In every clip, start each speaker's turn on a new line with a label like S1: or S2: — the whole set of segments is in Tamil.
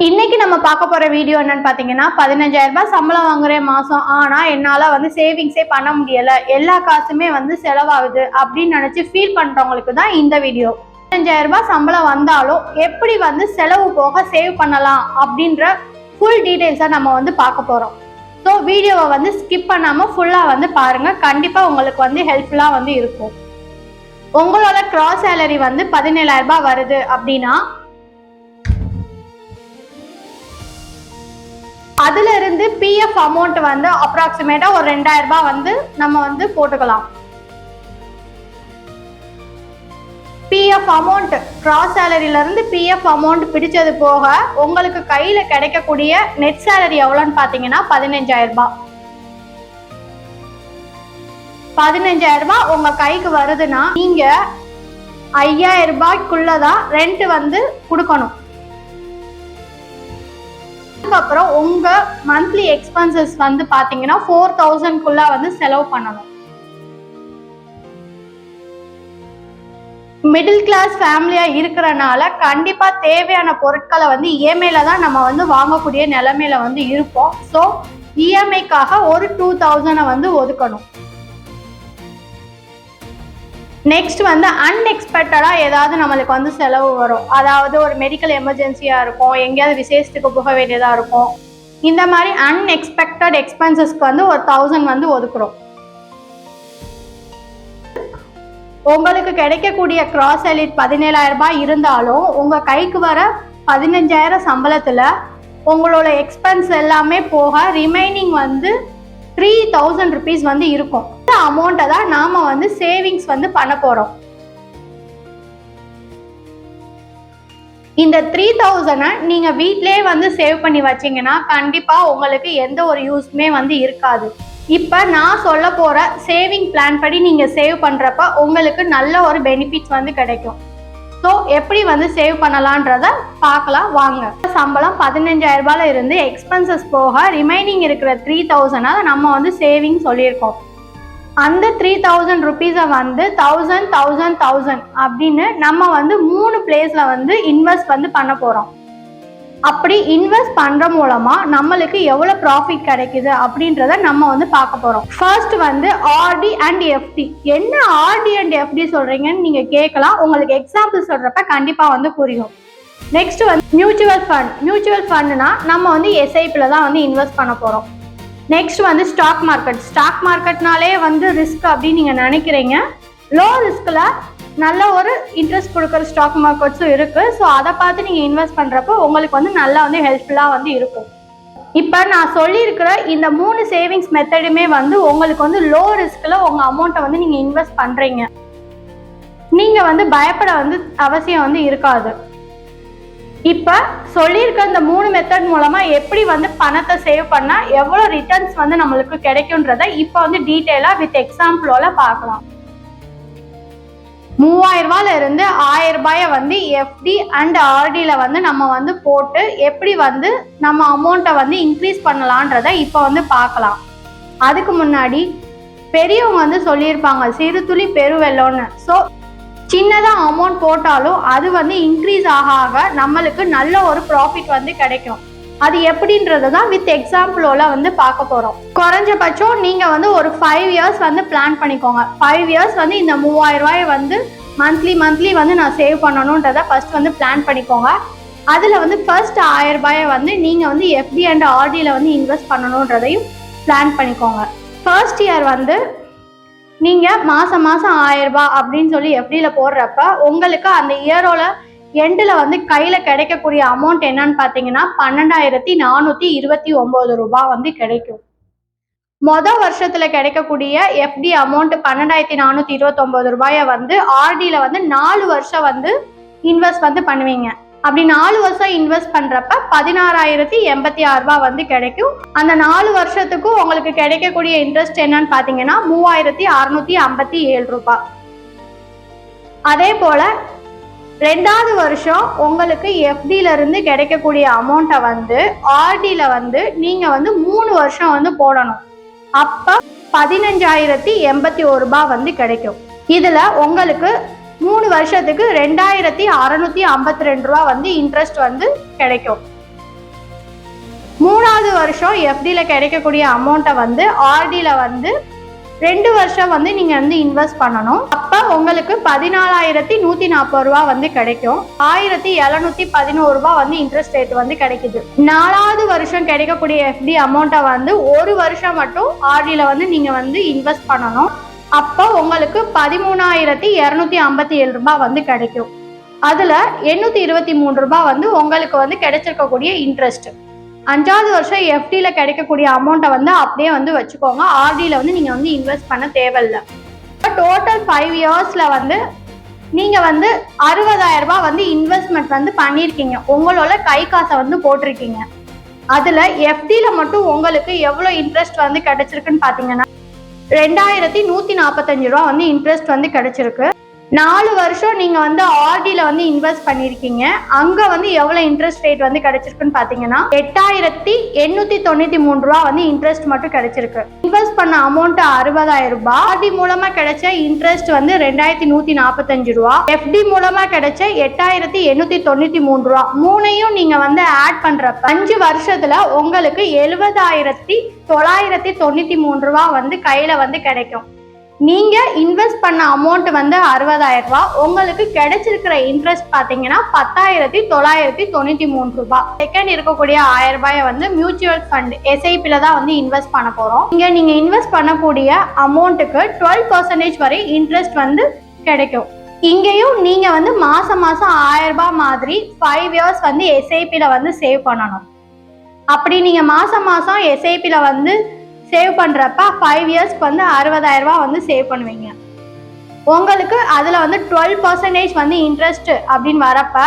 S1: இன்னைக்கு நம்ம பார்க்க போற வீடியோ என்னன்னு பாத்தீங்கன்னா 15,000 ரூபாய் சம்பளம் வாங்குறேன் மாசம். ஆனா என்னால சேவிங்ஸே பண்ண முடியல, எல்லா காசுமே செலவாகுது அப்படின்னு நினைச்சு ஃபீல் பண்றவங்களுக்கு தான் இந்த வீடியோ. 15,000 ரூபாய் சம்பளம் வந்தாலும் எப்படி செலவு போக சேவ் பண்ணலாம் அப்படின்ற ஃபுல் டீடைல்ஸா நம்ம பார்க்க போறோம். ஸோ வீடியோவை ஸ்கிப் பண்ணாம ஃபுல்லா பாருங்க. கண்டிப்பா உங்களுக்கு ஹெல்ப்ஃபுல்லா இருக்கும். உங்களோட கிராஸ் சேலரி 17,000 ரூபாய் வருது அப்படின்னா அதுல இருந்து பிஎஃப் அமௌண்ட் அப்ராக்சிமேட்டா ஒரு 2,000 ரூபாய் நம்ம போட்டுக்கலாம். பிஎஃப் அமௌண்ட் கிராஸ் சேலரியில இருந்து பிஎஃப் அமௌண்ட் பிடிச்சது போக உங்களுக்கு கையில கிடைக்கக்கூடிய நெட் சேலரி எவ்வளவுன்னு பாத்தீங்கன்னா 15,000 ரூபாய். 15,000 ரூபாய் உங்க கைக்கு வருதுன்னா நீங்க 5,000 ரூபாய்க்குள்ளதான் ரெண்ட் கொடுக்கணும். அப்புறம் உங்க மந்த்லி எக்ஸ்பென்சஸ் பாத்தீங்கன்னா 4,000 குள்ள செலவு பண்ணணும். மிடில் கிளாஸ் ஃபேமிலியா இருக்கிறனால கண்டிப்பா தேவையான பொருட்களை இஎம்ஐல தான் நம்ம வாங்கக்கூடிய நிலைமையில இருப்போம். ஸோ இஎம்ஐக்காக ஒரு 2,000 ஒதுக்கணும். நெக்ஸ்ட் அன்எக்ஸ்பெக்டடா ஏதாவது நம்மளுக்கு செலவு வரும். அதாவது ஒரு மெடிக்கல் எமர்ஜென்சியா இருக்கும், எங்கேயாவது விசேஷத்துக்கு போக வேண்டியதா இருக்கும். இந்த மாதிரி அன்எக்ஸ்பெக்டட் எக்ஸ்பென்சஸ்க்கு ஒரு 1,000 ஒதுக்குறோம். உங்களுக்கு கிடைக்கக்கூடிய கிராஸ் சேலரி 17,000 ரூபாய் இருந்தாலும் உங்க கைக்கு வர 15,000 சம்பளத்துல உங்களோட எக்ஸ்பென்ஸ் எல்லாமே போக ரிமைனிங் 3,000 ருபீஸ் இருக்கும். இந்த அமௌண்ட்டை தான் நாம சேவிங்ஸ் பண்ண போறோம். இந்த 3,000 நீங்க வீட்லயே சேவ் பண்ணி வச்சீங்கன்னா கண்டிப்பா உங்களுக்கு எந்த ஒரு யூஸ்மே இருக்காது. இப்ப நான் சொல்ல போற சேவிங் பிளான் படி நீங்க சேவ் பண்றப்ப உங்களுக்கு நல்ல ஒரு பெனிஃபிட்ஸ் கிடைக்கும். ஸோ எப்படி சேவ் பண்ணலான்றத பார்க்கலாம் வாங்க. சம்பளம் 15,000 ரூபாயில இருந்து எக்ஸ்பென்சஸ் போக ரிமைனிங் இருக்கிற 3,000 நம்ம சேவிங் சொல்லியிருக்கோம். அந்த 3,000 ருபீஸை 1,000 அப்படின்னு நம்ம 3 பிளேஸ்ல இன்வெஸ்ட் பண்ண போறோம். அப்படி இன்வெஸ்ட் பண்ற மூலமா நம்மளுக்கு எவ்வளவு ப்ராஃபிட் கிடைக்குது அப்படின்றத நம்ம பார்க்க போறோம். First RD and FD. என்ன ஆர்டி அண்ட் எஃப்டி சொல்றீங்கன்னு நீங்க கேட்கலாம். உங்களுக்கு எக்ஸாம்பிள் சொல்றப்ப கண்டிப்பா புரியும். Next mutual fund. மியூச்சுவல் ஃபண்ட்னா நம்ம எஸ்ஐபில தான் இன்வெஸ்ட் பண்ண போறோம். Next stock market. ஸ்டாக் மார்க்கெட்னாலே ரிஸ்க் அப்படின்னு நீங்க நினைக்கிறீங்க. லோ ரிஸ்க்ல நல்ல ஒரு இன்ட்ரெஸ்ட் கொடுக்குற ஸ்டாக் மார்க்கெட்ஸும் இருக்கு. ஸோ அதை பார்த்து நீங்க இன்வெஸ்ட் பண்றப்போ உங்களுக்கு நல்லா ஹெல்ப்ஃபுல்லா இருக்கும். இப்ப நான் சொல்லியிருக்கிற இந்த 3 சேவிங்ஸ் மெத்தடுமே உங்களுக்கு லோ ரிஸ்க்ல உங்க அமௌண்ட்டை நீங்க இன்வெஸ்ட் பண்றீங்க. நீங்க பயப்பட அவசியம் இருக்காது. இப்ப சொல்லியிருக்க இந்த 3 மெத்தட் மூலமா எப்படி பணத்தை சேவ் பண்ணா எவ்வளவு ரிட்டர்ன்ஸ் நம்மளுக்கு கிடைக்கும்ன்றத இப்ப டீடைலா வித் எக்ஸாம்பிளோட பார்க்கலாம். 3,000 ரூபாயில இருந்து 1,000 ரூபாயை எஃப்டி அண்ட் ஆர்டில நம்ம போட்டு எப்படி நம்ம அமௌண்ட்டை இன்க்ரீஸ் பண்ணலான்றத இப்ப பார்க்கலாம். அதுக்கு முன்னாடி பெரியவங்க சொல்லியிருப்பாங்க சிறு துளி பெருவெள்ளம்னு. ஸோ சின்னதா அமௌண்ட் போட்டாலும் அது இன்க்ரீஸ் ஆக நம்மளுக்கு நல்ல ஒரு ப்ராஃபிட் கிடைக்கும். அது எப்படின்றதான் வித் எக்ஸாம்பிளோட பார்க்க போறோம். குறைஞ்சபட்சம் நீங்க ஒரு 5 இயர்ஸ் பிளான் பண்ணிக்கோங்க. 5 இயர்ஸ் இந்த 3,000 ரூபாயை மந்த்லி நான் சேவ் பண்ணணும்ன்றத ஃபர்ஸ்ட் பிளான் பண்ணிக்கோங்க. அதுல ஃபர்ஸ்ட் 1,000 ரூபாயை நீங்க எஃப்டி அண்ட் ஆர்டில இன்வெஸ்ட் பண்ணணும்ன்றதையும் பிளான் பண்ணிக்கோங்க. ஃபர்ஸ்ட் இயர் நீங்க மாசம் 1,000 ரூபாய் அப்படின்னு சொல்லி எஃப்டில போடுறப்ப உங்களுக்கு அந்த இயரோட எண்டில் கையில கிடைக்கக்கூடிய அமௌண்ட் என்னன்னு பாத்தீங்கன்னா 12,429 ரூபாய் கிடைக்கும். வருஷத்துல கிடைக்கக்கூடிய எஃப்டி அமௌண்ட் 12,429 ரூபாயை ஆர்டில 4 வருஷம் இன்வெஸ்ட் பண்ணுவீங்க. அப்படி 4 வருஷம் இன்வெஸ்ட் பண்றப்ப 16,086 ரூபாய் கிடைக்கும். அந்த 4 வருஷத்துக்கும் உங்களுக்கு கிடைக்கக்கூடிய இன்ட்ரெஸ்ட் என்னன்னு பாத்தீங்கன்னா 3,657 ரூபாய். அதே போல 2வது வருஷம் உங்களுக்கு எஃப்டில இருந்து கிடைக்கக்கூடிய அமௌண்ட்டை ஆர்டில நீங்க 3 வருஷம் போடணும். அப்ப 15,081 ரூபாய் கிடைக்கும். இதுல உங்களுக்கு 3 வருஷத்துக்கு 2,652 ரூபாய் இன்ட்ரெஸ்ட் கிடைக்கும். மூணாவது வருஷம் எஃப்டில கிடைக்கக்கூடிய அமௌண்ட்டை வந்து ஆர்டில வந்து 2 வருஷம் வந்து நீங்க வந்து இன்வெஸ்ட் பண்ணணும். அப்ப உங்களுக்கு 14,140 ரூபாய் வந்து கிடைக்கும். 1,711 ரூபாய் வந்து இன்ட்ரெஸ்ட் ரேட் வந்து கிடைக்குது. 4வது வருஷம் கிடைக்கக்கூடிய எஃப்டி அமௌண்ட்டை வந்து 1 வருஷம் மட்டும் ஆர்டில வந்து நீங்க வந்து இன்வெஸ்ட் பண்ணணும். அப்போ உங்களுக்கு 13,257 ரூபாய் வந்து கிடைக்கும். அதுல 823 ரூபாய் வந்து உங்களுக்கு வந்து கிடைச்சிருக்கக்கூடிய இன்ட்ரெஸ்ட். 5வது வருஷம் எஃப்டில கிடைக்கக்கூடிய அமௌண்ட்டை வந்து அப்படியே வந்து வச்சுக்கோங்க. ஆர்டில வந்து நீங்க வந்து இன்வெஸ்ட் பண்ண தேவையில்லை. டோட்டல் 5 இயர்ஸ்ல வந்து நீங்க வந்து 60,000 ரூபாய் வந்து இன்வெஸ்ட்மெண்ட் வந்து பண்ணிருக்கீங்க. உங்களோட கை காசை வந்து போட்டிருக்கீங்க. அதுல எஃப்டில மட்டும் உங்களுக்கு எவ்வளவு இன்ட்ரெஸ்ட் வந்து கிடைச்சிருக்குன்னு பாத்தீங்கன்னா 2,145 ரூபாய் வந்து இன்ட்ரெஸ்ட் வந்து கிடைச்சிருக்கு. 4 வருஷம் நீங்க வந்து ஆர்டில வந்து இன்வெஸ்ட் பண்ணிருக்கீங்க. அங்க வந்து எவ்வளவு இன்ட்ரெஸ்ட் ரேட் வந்து கிடைச்சிருக்குன்னு பாத்தீங்கன்னா 8,893 ரூபாய் வந்து இன்ட்ரெஸ்ட் மட்டும் கிடைச்சிருக்கு. இன்வெஸ்ட் பண்ண அமௌண்ட் 60,000 ரூபாய். ஆர்டி மூலமா கிடைச்ச இன்ட்ரெஸ்ட் வந்து 2,145 ரூபாய். எஃப்டி மூலமா கிடைச்ச 8,893 ரூபாய். மூணையும் நீங்க வந்து ஆட் பண்றப்ப 5 வருஷத்துல உங்களுக்கு 70,993 ரூபாய் வந்து கையில வந்து கிடைக்கும். நீங்க இன்வெஸ்ட் பண்ண அமௌண்ட் வந்து 60,000 ரூபாய். உங்களுக்கு கிடைச்சிருக்கிற இன்ட்ரெஸ்ட் பாத்தீங்கன்னா 10,993 ரூபாய். செகண்ட் இருக்கக்கூடிய 1000 ரூபாயை வந்து மியூச்சுவல் ஃபண்ட் எஸ்ஐபில தான் வந்து இன்வெஸ்ட் பண்ண போறோம். நீங்க இன்வெஸ்ட் பண்ணக்கூடிய அமௌண்ட்டுக்கு 12% வரை இன்ட்ரெஸ்ட் வந்து கிடைக்கும். இங்கேயும் நீங்க வந்து மாசம் 1000 ரூபாய் மாதிரி 5 இயர்ஸ் வந்து எஸ்ஐபில வந்து சேவ் பண்ணணும். அப்படி நீங்க மாசம் எஸ்ஐபில வந்து சேவ் பண்றப்ப 5 இயர்ஸ்க்கு வந்து 60,000 ரூபாய் வந்து சேவ் பண்ணுவீங்க. உங்களுக்கு அதுல வந்து 12% வந்து இன்ட்ரெஸ்ட் அப்படின்னு வரப்ப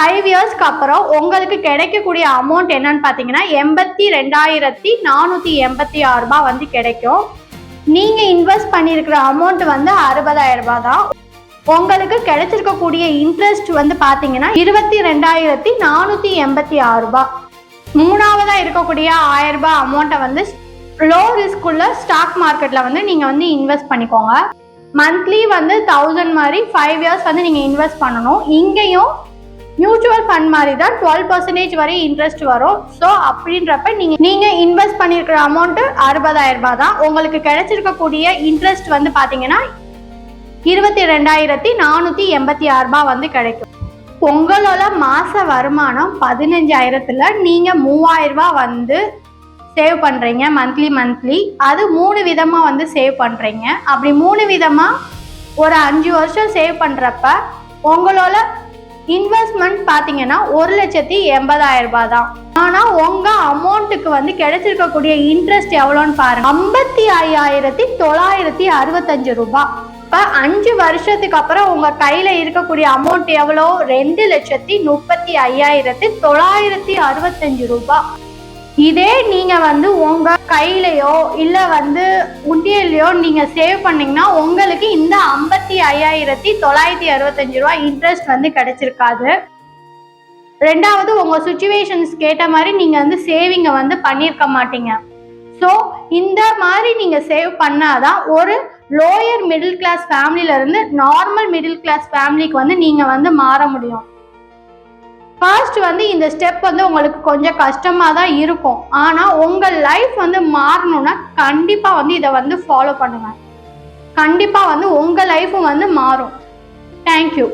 S1: 5 இயர்ஸ்க்கு அப்புறம் உங்களுக்கு கிடைக்கக்கூடிய அமௌண்ட் என்னன்னு பாத்தீங்கன்னா 82,486 ரூபாய் வந்து கிடைக்கும். நீங்க இன்வெஸ்ட் பண்ணிருக்கிற அமௌண்ட் வந்து 60,000 ரூபாய் தான். உங்களுக்கு கிடைச்சிருக்கக்கூடிய இன்ட்ரெஸ்ட் வந்து பாத்தீங்கன்னா 22,486 ரூபாய். மூணாவதா இருக்கக்கூடிய 1000 ரூபாய் அமௌண்ட்டை வந்து லோ ரிஸ்க் உள்ள ஸ்டாக் மார்க்கெட்ல வந்து நீங்க வந்து இன்வெஸ்ட் பண்ணிக்கோங்க. மந்த்லி வந்து 1000 மாதிரி 5 இயர்ஸ் வந்து நீங்க இன்வெஸ்ட் பண்ணணும். இங்கேயும் மியூச்சுவல் ஃபண்ட் மாதிரி தான் 12% வரை இன்ட்ரெஸ்ட் வரும். ஸோ அப்படின்றப்ப நீங்க இன்வெஸ்ட் பண்ணிருக்கிற அமௌண்ட் 60,000 ரூபாய் தான். உங்களுக்கு கிடைச்சிருக்கக்கூடிய இன்ட்ரெஸ்ட் வந்து பாத்தீங்கன்னா 22,486 ரூபாய் வந்து கிடைக்கும். உங்களோட மாச வருமானம் 15,000த்துல நீங்க 3,000 ரூபாய் வந்து சேவ் பண்றீங்க மந்த்லி. அது 3 விதமா வந்து சேவ் பண்றீங்க. அப்படி 3 விதமா ஒரு 5 வருஷம் சேவ் பண்றப்ப உங்களோட இன்வெஸ்ட்மெண்ட் பாத்தீங்கன்னா 1,80,000 ரூபாய் தான். ஆனா உங்க அமௌண்ட்டுக்கு வந்து கிடைச்சிருக்கக்கூடிய இன்ட்ரெஸ்ட் எவ்வளோன்னு பாருங்க, 55,965 ரூபாய். இப்ப 5 வருஷத்துக்கு அப்புறம் உங்க கையில இருக்கக்கூடிய அமௌண்ட் எவ்வளோ, 2,35,965 ரூபாய். இதே நீங்க வந்து உங்க கையிலயோ இல்ல வந்து உண்டியலையோ நீங்க சேவ் பண்ணீங்கன்னா உங்களுக்கு இந்த 55,965 ரூபாய் இன்ட்ரெஸ்ட் வந்து கிடைச்சிருக்காது. ரெண்டாவது, உங்க சிச்சுவேஷன்ஸ் கேட்ட மாதிரி நீங்க வந்து சேவிங்க வந்து பண்ணிருக்க மாட்டீங்க. ஸோ இந்த மாதிரி நீங்க சேவ் பண்ணாதான் ஒரு லோயர் மிடில் கிளாஸ் ஃபேமிலில இருந்து நார்மல் மிடில் கிளாஸ் ஃபேமிலிக்கு வந்து நீங்க வந்து மாற முடியும். ஃபர்ஸ்ட் வந்து இந்த ஸ்டெப் வந்து உங்களுக்கு கொஞ்சம் கஷ்டமா தான் இருக்கும். ஆனா உங்க லைஃப் வந்து மாறணும்னா கண்டிப்பா வந்து இதை வந்து ஃபாலோ பண்ணுங்க. கண்டிப்பா வந்து உங்க லைஃபும் வந்து மாறும். தேங்க்யூ.